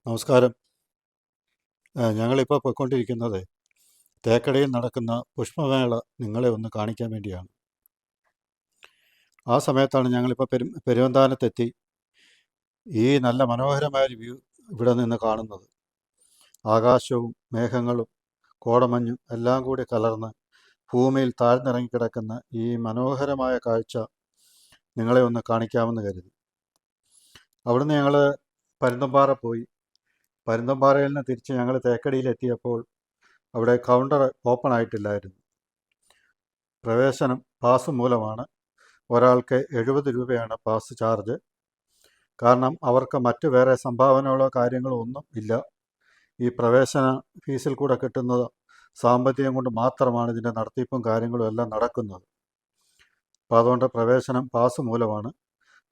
നമസ്കാരം. ഞങ്ങളിപ്പോൾ പോയിക്കൊണ്ടിരിക്കുന്നത് തേക്കടിയിൽ നടക്കുന്ന പുഷ്പമേള നിങ്ങളെ ഒന്ന് കാണിക്കാൻ വേണ്ടിയാണ്. ആ സമയത്താണ് ഞങ്ങളിപ്പോൾ പെരുവന്താനത്തെത്തി ഈ നല്ല മനോഹരമായ വ്യൂ ഇവിടെ നിന്ന് കാണുന്നത്. ആകാശവും മേഘങ്ങളും കോടമഞ്ഞും എല്ലാം കൂടി കലർന്ന് ഭൂമിയിൽ താഴ്ന്നിറങ്ങിക്കിടക്കുന്ന ഈ മനോഹരമായ കാഴ്ച നിങ്ങളെ ഒന്ന് കാണിക്കാമെന്ന് കരുതി. അവിടുന്ന് ഞങ്ങൾ പരുന്തുംപാറ പോയി. പരുന്തുംപാറയിൽ നിന്ന് തിരിച്ച് ഞങ്ങൾ തേക്കടിയിലെത്തിയപ്പോൾ അവിടെ കൗണ്ടർ ഓപ്പൺ ആയിട്ടില്ലായിരുന്നു. പ്രവേശനം പാസ് മൂലമാണ്. ഒരാൾക്ക് 70 രൂപയാണ് പാസ് ചാർജ്. കാരണം അവർക്ക് മറ്റു വേറെ സംഭാവനകളോ കാര്യങ്ങളോ ഒന്നും ഇല്ല. ഈ പ്രവേശന ഫീസിൽ കൂടെ കിട്ടുന്നത് സാമ്പത്തികം കൊണ്ട് മാത്രമാണ് ഇതിൻ്റെ നടത്തിപ്പും കാര്യങ്ങളും എല്ലാം നടക്കുന്നത്. അപ്പോൾ അതുകൊണ്ട് പ്രവേശനം പാസ് മൂലമാണ്.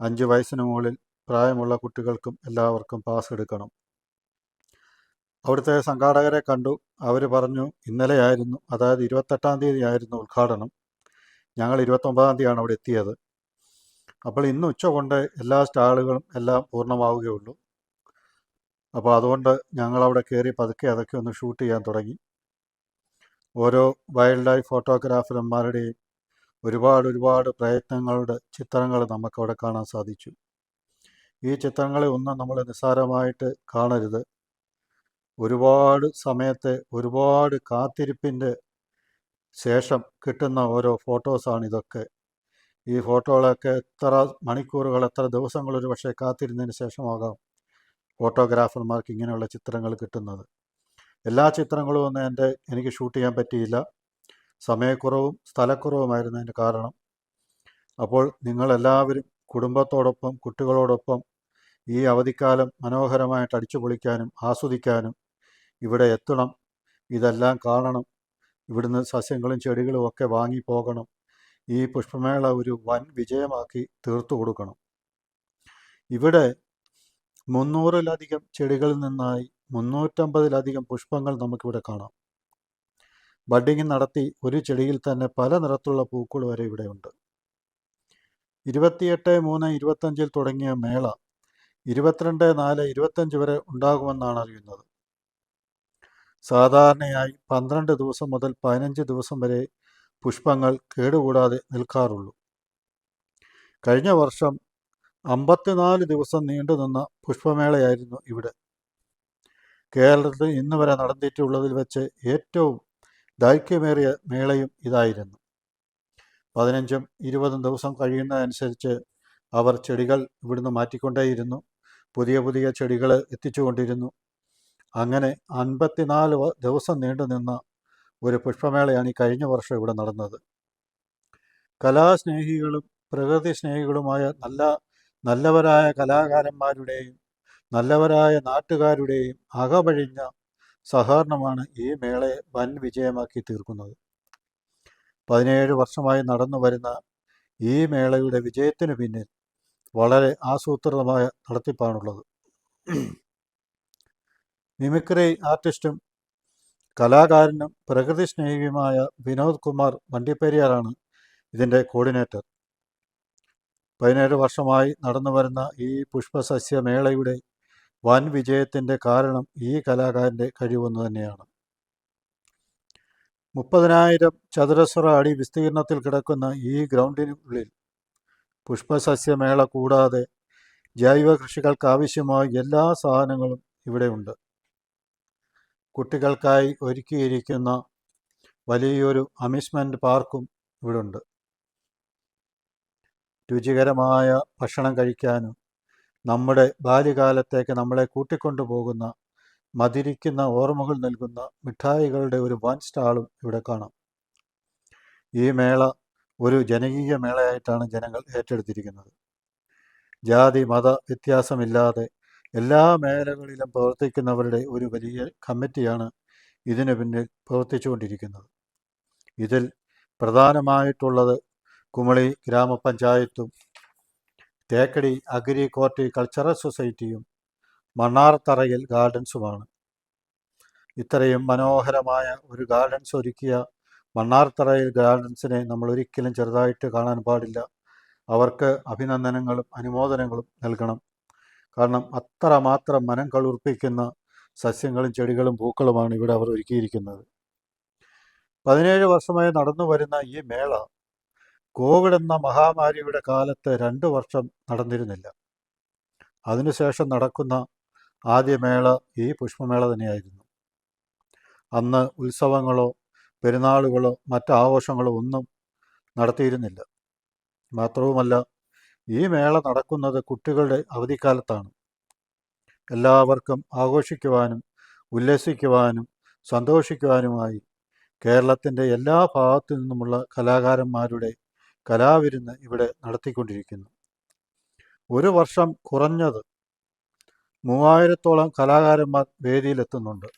5 വയസ്സിന് മുകളിൽ പ്രായമുള്ള കുട്ടികൾക്കും എല്ലാവർക്കും പാസ് എടുക്കണം. അവിടുത്തെ സംഘാടകരെ കണ്ടു. അവർ പറഞ്ഞു ഇന്നലെയായിരുന്നു, അതായത് 28-ാം തീയതി ആയിരുന്നു ഉദ്ഘാടനം. ഞങ്ങൾ 29-ാം തീയതിയാണ് അവിടെ എത്തിയത്. അപ്പോൾ ഇന്ന് ഉച്ച കൊണ്ട് എല്ലാ സ്റ്റാളുകളും എല്ലാം പൂർണ്ണമാവുകയുള്ളൂ. അപ്പോൾ അതുകൊണ്ട് ഞങ്ങളവിടെ കയറി പതുക്കെ അതൊക്കെ ഒന്ന് ഷൂട്ട് ചെയ്യാൻ തുടങ്ങി. ഓരോ വൈൽഡ് ലൈഫ് ഫോട്ടോഗ്രാഫർമാരുടെയും ഒരുപാട് പ്രയത്നങ്ങളുടെ ചിത്രങ്ങൾ നമുക്കവിടെ കാണാൻ സാധിച്ചു. ഈ ചിത്രങ്ങളെ ഒന്നും നമ്മൾ നിസ്സാരമായിട്ട് കാണരുത്. ഒരുപാട് സമയത്തെ ഒരുപാട് കാത്തിരിപ്പിൻ്റെ ശേഷം കിട്ടുന്ന ഓരോ ഫോട്ടോസാണ് ഇതൊക്കെ. ഈ ഫോട്ടോകളൊക്കെ എത്ര മണിക്കൂറുകൾ, എത്ര ദിവസങ്ങൾ ഒരു പക്ഷേ കാത്തിരുന്നതിന് ശേഷമാകാം ഫോട്ടോഗ്രാഫർമാർക്ക് ഇങ്ങനെയുള്ള ചിത്രങ്ങൾ കിട്ടുന്നത്. എല്ലാ ചിത്രങ്ങളും ഒന്നും എനിക്ക് ഷൂട്ട് ചെയ്യാൻ പറ്റിയില്ല. സമയക്കുറവും സ്ഥലക്കുറവുമായിരുന്നു അതിൻ്റെ കാരണം. അപ്പോൾ നിങ്ങളെല്ലാവരും കുടുംബത്തോടൊപ്പം കുട്ടികളോടൊപ്പം ഈ അവധിക്കാലം മനോഹരമായിട്ട് അടിച്ചു പൊളിക്കാനും ആസ്വദിക്കാനും ഇവിടെ എത്തണം. ഇതെല്ലാം കാണണം. ഇവിടുന്ന് സസ്യങ്ങളും ചെടികളും ഒക്കെ വാങ്ങി പോകണം. ഈ പുഷ്പമേള ഒരു വൻ വിജയമാക്കി തീർത്തു കൊടുക്കണം. ഇവിടെ 300-ലധികം ചെടികളിൽ നിന്നായി 350-ലധികം പുഷ്പങ്ങൾ നമുക്കിവിടെ കാണാം. ബഡ്ഡിങ് നടത്തി ഒരു ചെടിയിൽ തന്നെ പല നിറത്തിലുള്ള പൂക്കൾ വരെ ഇവിടെയുണ്ട്. 28/3/25 തുടങ്ങിയ മേള 22/4/25 വരെ ഉണ്ടാകുമെന്നാണ് അറിയുന്നത്. സാധാരണയായി 12 ദിവസം മുതൽ 15 ദിവസം വരെ പുഷ്പങ്ങൾ കേടുകൂടാതെ നിൽക്കാറുള്ളൂ. കഴിഞ്ഞ വർഷം 54 ദിവസം നീണ്ടുനിന്ന പുഷ്പമേളയായിരുന്നു ഇവിടെ. കേരളത്തിൽ ഇന്ന് വരെ നടന്നിട്ടുള്ളതിൽ വെച്ച് ഏറ്റവും ദൈർഘ്യമേറിയ മേളയും ഇതായിരുന്നു. 15-20 ദിവസം കഴിയുന്നതനുസരിച്ച് അവർ ചെടികൾ ഇവിടുന്ന് മാറ്റിക്കൊണ്ടേയിരുന്നു. പുതിയ ചെടികൾ എത്തിച്ചുകൊണ്ടിരുന്നു. അങ്ങനെ 54 ദിവസം നീണ്ടുനിന്ന ഒരു പുഷ്പമേളയാണ് ഈ കഴിഞ്ഞ വർഷം ഇവിടെ നടന്നത്. കലാസ്നേഹികളും പ്രകൃതി സ്നേഹികളുമായ നല്ലവരായ കലാകാരന്മാരുടെയും നല്ലവരായ നാട്ടുകാരുടെയും അകമഴിഞ്ഞ സഹകരണമാണ് ഈ മേളയെ വൻ വിജയമാക്കി തീർക്കുന്നത്. 17 വർഷമായി നടന്നു വരുന്ന ഈ മേളയുടെ വിജയത്തിന് പിന്നിൽ വളരെ ആസൂത്രിതമായ നടത്തിപ്പാണുള്ളത്. മിമിക്രി ആർട്ടിസ്റ്റും കലാകാരനും പ്രകൃതി സ്നേഹിയുമായ വിനോദ് കുമാർ വണ്ടിപ്പെരിയാറാണ് ഇതിൻ്റെ കോർഡിനേറ്റർ. 17 വർഷമായി നടന്നു വരുന്ന ഈ പുഷ്പസസ്യമേളയുടെ വൻ വിജയത്തിൻ്റെ കാരണം ഈ കലാകാരൻ്റെ കഴിവെന്ന് തന്നെയാണ്. 30,000 ചതുരശ്ര അടി വിസ്തീർണത്തിൽ കിടക്കുന്ന ഈ ഗ്രൗണ്ടിനുള്ളിൽ പുഷ്പസസ്യമേള കൂടാതെ ജൈവ കൃഷികൾക്ക് ആവശ്യമായ എല്ലാ സാധനങ്ങളും ഇവിടെയുണ്ട്. കുട്ടികൾക്കായി ഒരുക്കിയിരിക്കുന്ന വലിയൊരു അമ്യൂസ്മെൻ്റ് പാർക്കും ഇവിടെ ഉണ്ട്. രുചികരമായ ഭക്ഷണം കഴിക്കാനും നമ്മുടെ ബാല്യകാലത്തേക്ക് നമ്മളെ കൂട്ടിക്കൊണ്ടുപോകുന്ന മധുരിക്കുന്ന ഓർമ്മകൾ നൽകുന്ന മിഠായികളുടെ ഒരു വൻ സ്റ്റാളും ഇവിടെ കാണാം. ഈ മേള ഒരു ജനകീയ മേളയായിട്ടാണ് ജനങ്ങൾ ഏറ്റെടുത്തിരിക്കുന്നത്. ജാതി മത വ്യത്യാസമില്ലാതെ എല്ലാ മേഖലകളിലും പ്രവർത്തിക്കുന്നവരുടെ ഒരു വലിയ കമ്മിറ്റിയാണ് ഇതിനു പിന്നിൽ പ്രവർത്തിച്ചുകൊണ്ടിരിക്കുന്നത്. ഇതിൽ പ്രധാനമായിട്ടുള്ളത് കുമളി ഗ്രാമപഞ്ചായത്തും തേക്കടി അഗ്രി കൾച്ചറൽ സൊസൈറ്റിയും മണ്ണാർത്തറയിൽ ഗാർഡൻസുമാണ്. ഇത്രയും മനോഹരമായ ഒരു ഗാർഡൻസ് ഒരുക്കിയ മണ്ണാർത്തറയിൽ ഗാർഡൻസിനെ നമ്മൾ ഒരിക്കലും ചെറുതായിട്ട് കാണാൻ പാടില്ല. അവർക്ക് അഭിനന്ദനങ്ങളും അനുമോദനങ്ങളും നൽകണം. കാരണം അത്രമാത്രം മനം കളുർപ്പിക്കുന്ന സസ്യങ്ങളും ചെടികളും പൂക്കളുമാണ് ഇവിടെ അവർ ഒരുക്കിയിരിക്കുന്നത്. 17 വർഷമായി നടന്നു വരുന്ന ഈ മേള കോവിഡ് എന്ന മഹാമാരിയുടെ കാലത്ത് 2 വർഷം നടന്നിരുന്നില്ല. അതിനുശേഷം നടക്കുന്ന ആദ്യ മേള ഈ പുഷ്പമേള തന്നെയായിരുന്നു. അന്ന് ഉത്സവങ്ങളോ പെരുന്നാളുകളോ മറ്റാഘോഷങ്ങളോ ഒന്നും നടത്തിയിരുന്നില്ല. മാത്രവുമല്ല, ഈ മേള നടക്കുന്നത് കുട്ടികളുടെ അവധിക്കാലത്താണ്. എല്ലാവർക്കും ആഘോഷിക്കുവാനും ഉല്ലസിക്കുവാനും സന്തോഷിക്കുവാനുമായി കേരളത്തിൻ്റെ എല്ലാ ഭാഗത്തു നിന്നുമുള്ള കലാകാരന്മാരുടെ കലാവിരുന്ന് ഇവിടെ നടത്തിക്കൊണ്ടിരിക്കുന്നു. ഒരു വർഷം കുറഞ്ഞത് 3000-ഓളം കലാകാരന്മാർ വേദിയിലെത്തുന്നുണ്ട്.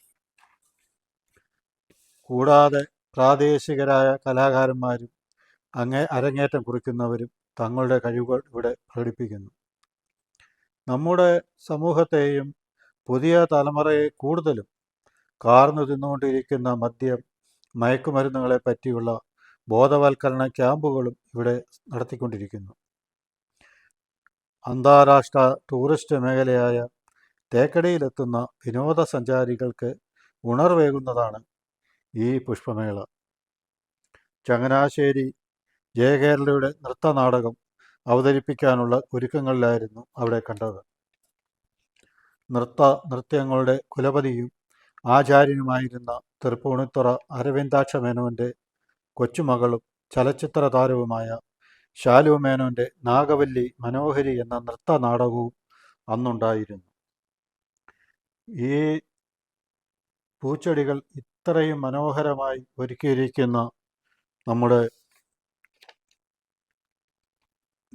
കൂടാതെ പ്രാദേശികരായ കലാകാരന്മാരും അരങ്ങേറ്റം കുറിക്കുന്നവരും തങ്ങളുടെ കഴിവുകൾ ഇവിടെ പ്രകടിപ്പിക്കുന്നു. നമ്മുടെ സമൂഹത്തെയും പുതിയ തലമുറയെ കൂടുതലും കാർന്നു തിന്നുകൊണ്ടിരിക്കുന്ന മദ്യം, മയക്കുമരുന്നുകളെ പറ്റിയുള്ള ബോധവൽക്കരണ ക്യാമ്പുകളും ഇവിടെ നടത്തിക്കൊണ്ടിരിക്കുന്നു. അന്താരാഷ്ട്ര ടൂറിസ്റ്റ് മേഖലയായ തേക്കടിയിലെത്തുന്ന വിനോദസഞ്ചാരികൾക്ക് ഉണർവേകുന്നതാണ് ഈ പുഷ്പമേള. ചങ്ങനാശ്ശേരി ജയകേരളയുടെ നൃത്തനാടകം അവതരിപ്പിക്കാനുള്ള ഒരുക്കങ്ങളിലായിരുന്നു അവിടെ കണ്ടത്. നൃത്യങ്ങളുടെ കുലപതിയും ആചാര്യനുമായിരുന്ന തൃപ്പൂണിത്തുറ അരവിന്ദാക്ഷ മേനോൻ്റെ കൊച്ചുമകളും ചലച്ചിത്ര താരവുമായ ശാലു മേനോൻ്റെ നാഗവല്ലി മനോഹരി എന്ന നൃത്തനാടകവും അന്നുണ്ടായിരുന്നു. ഈ പൂച്ചെടികൾ ഇത്രയും മനോഹരമായി ഒരുക്കിയിരിക്കുന്ന നമ്മുടെ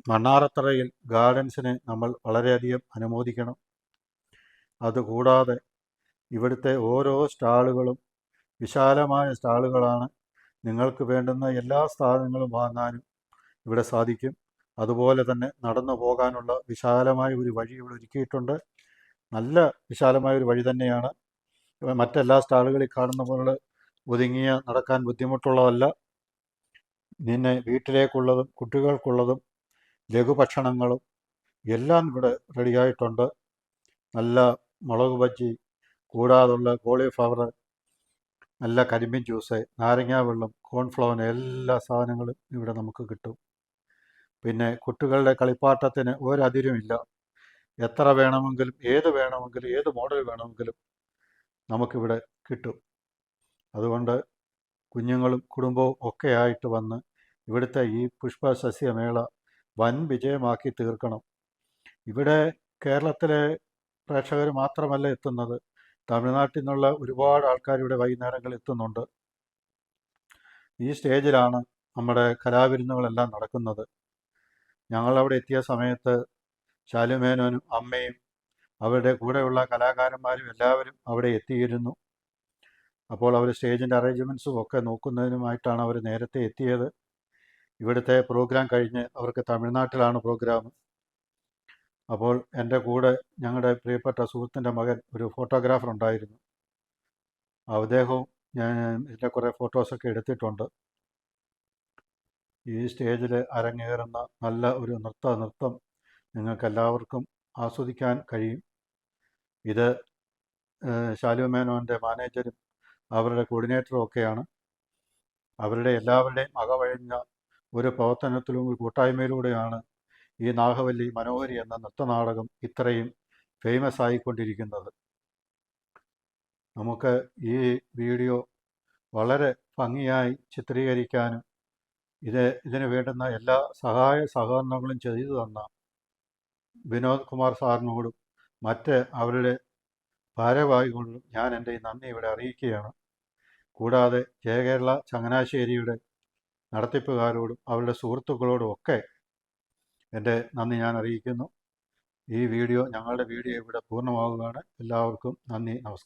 മണ്ണാറത്തറയിൽ ഗാർഡൻസിനെ നമ്മൾ വളരെയധികം അനുമോദിക്കണം. അതുകൂടാതെ ഇവിടുത്തെ ഓരോ സ്റ്റാളുകളും വിശാലമായ സ്റ്റാളുകളാണ്. നിങ്ങൾക്ക് വേണ്ടുന്ന എല്ലാ സാധനങ്ങളും വാങ്ങാനും ഇവിടെ സാധിക്കും. അതുപോലെ തന്നെ നടന്നു പോകാനുള്ള വിശാലമായ ഒരു വഴി ഇവിടെ ഒരുക്കിയിട്ടുണ്ട്. നല്ല വിശാലമായ ഒരു വഴി തന്നെയാണ്. മറ്റെല്ലാ സ്റ്റാളുകളിൽ കാണുന്ന പോലെ ഒതുങ്ങിയ നടക്കാൻ ബുദ്ധിമുട്ടുള്ളതല്ല. നിന്നെ വീട്ടിലേക്കുള്ളതും കുട്ടികൾക്കുള്ളതും ലഘുഭക്ഷണങ്ങളും എല്ലാം ഇവിടെ റെഡിയായിട്ടുണ്ട്. നല്ല മുളക് ബജ്ജി, കൂടാതുള്ള കോളിഫ്ലവർ, നല്ല കരിമ്പിൻ ജ്യൂസ്, നാരങ്ങാ വെള്ളം, കോൺഫ്ലവർ, എല്ലാ സാധനങ്ങളും ഇവിടെ നമുക്ക് കിട്ടും. പിന്നെ കുട്ടികളുടെ കളിപ്പാട്ടത്തിന് ഒരതിരുമില്ല. എത്ര വേണമെങ്കിലും ഏത് മോഡൽ വേണമെങ്കിലും നമുക്കിവിടെ കിട്ടും. അതുകൊണ്ട് കുഞ്ഞുങ്ങളും കുടുംബവും ഒക്കെ ആയിട്ട് വന്ന് ഇവിടുത്തെ ഈ പുഷ്പസസ്യമേള വൻ വിജയമാക്കി തീർക്കണം. ഇവിടെ കേരളത്തിലെ പ്രേക്ഷകർ മാത്രമല്ല എത്തുന്നത്, തമിഴ്നാട്ടിൽ നിന്നുള്ള ഒരുപാട് ആൾക്കാർ ഇവിടെ വൈകുന്നേരങ്ങളിൽ എത്തുന്നുണ്ട്. ഈ സ്റ്റേജിലാണ് നമ്മുടെ കലാവിരുന്നുകളെല്ലാം നടക്കുന്നത്. ഞങ്ങളവിടെ എത്തിയ സമയത്ത് ശാലുമേനോനും അമ്മയും അവരുടെ കൂടെയുള്ള കലാകാരന്മാരും എല്ലാവരും അവിടെ എത്തിയിരുന്നു. അപ്പോൾ അവർ സ്റ്റേജിൻ്റെ അറേഞ്ച്മെൻറ്റ്സും ഒക്കെ നോക്കുന്നതിനുമായിട്ടാണ് അവർ നേരത്തെ എത്തിയത്. ഇവിടുത്തെ പ്രോഗ്രാം കഴിഞ്ഞ് അവർക്ക് തമിഴ്നാട്ടിലാണ് പ്രോഗ്രാം. അപ്പോൾ എൻ്റെ കൂടെ ഞങ്ങളുടെ പ്രിയപ്പെട്ട സുഹൃത്തിൻ്റെ മകൻ ഒരു ഫോട്ടോഗ്രാഫർ ഉണ്ടായിരുന്നു. അദ്ദേഹവും ഞാൻ ഇതിൻ്റെ കുറേ ഫോട്ടോസൊക്കെ എടുത്തിട്ടുണ്ട്. ഈ സ്റ്റേജിൽ അരങ്ങേറുന്ന നല്ല ഒരു നൃത്തം നിങ്ങൾക്കെല്ലാവർക്കും ആസ്വദിക്കാൻ കഴിയും. ഇത് ശാലു മേനോൻ്റെ മാനേജരും അവരുടെ കോർഡിനേറ്ററും ഒക്കെയാണ്. അവരുടെ എല്ലാവരുടെയും അകവഴിഞ്ഞ ഒരു പ്രവർത്തനത്തിലും ഒരു കൂട്ടായ്മയിലൂടെയാണ് ഈ നാഗവല്ലി മനോഹരി എന്ന നൃത്തനാടകം ഇത്രയും ഫേമസ് ആയിക്കൊണ്ടിരിക്കുന്നത്. നമുക്ക് ഈ വീഡിയോ വളരെ ഭംഗിയായി ചിത്രീകരിക്കാനും ഇതിന് വേണ്ടുന്ന എല്ലാ സഹായ സഹകരണങ്ങളും ചെയ്തു തന്ന വിനോദ് കുമാർ സാറിനോടും മറ്റ് അവരുടെ ഭാരവാഹികളോടും ഞാൻ എൻ്റെ നന്ദി ഇവിടെ അറിയിക്കുകയാണ്. കൂടാതെ ജയകേരള ചങ്ങനാശ്ശേരിയുടെ നടത്തിപ്പുകാരോടും അവരുടെ സുഹൃത്തുക്കളോടും ഒക്കെ എൻ്റെ നന്ദി ഞാൻ അറിയിക്കുന്നു. ഞങ്ങളുടെ വീഡിയോ ഇവിടെ പൂർണ്ണമാവുകയാണ്. എല്ലാവർക്കും നന്ദി, നമസ്കാരം.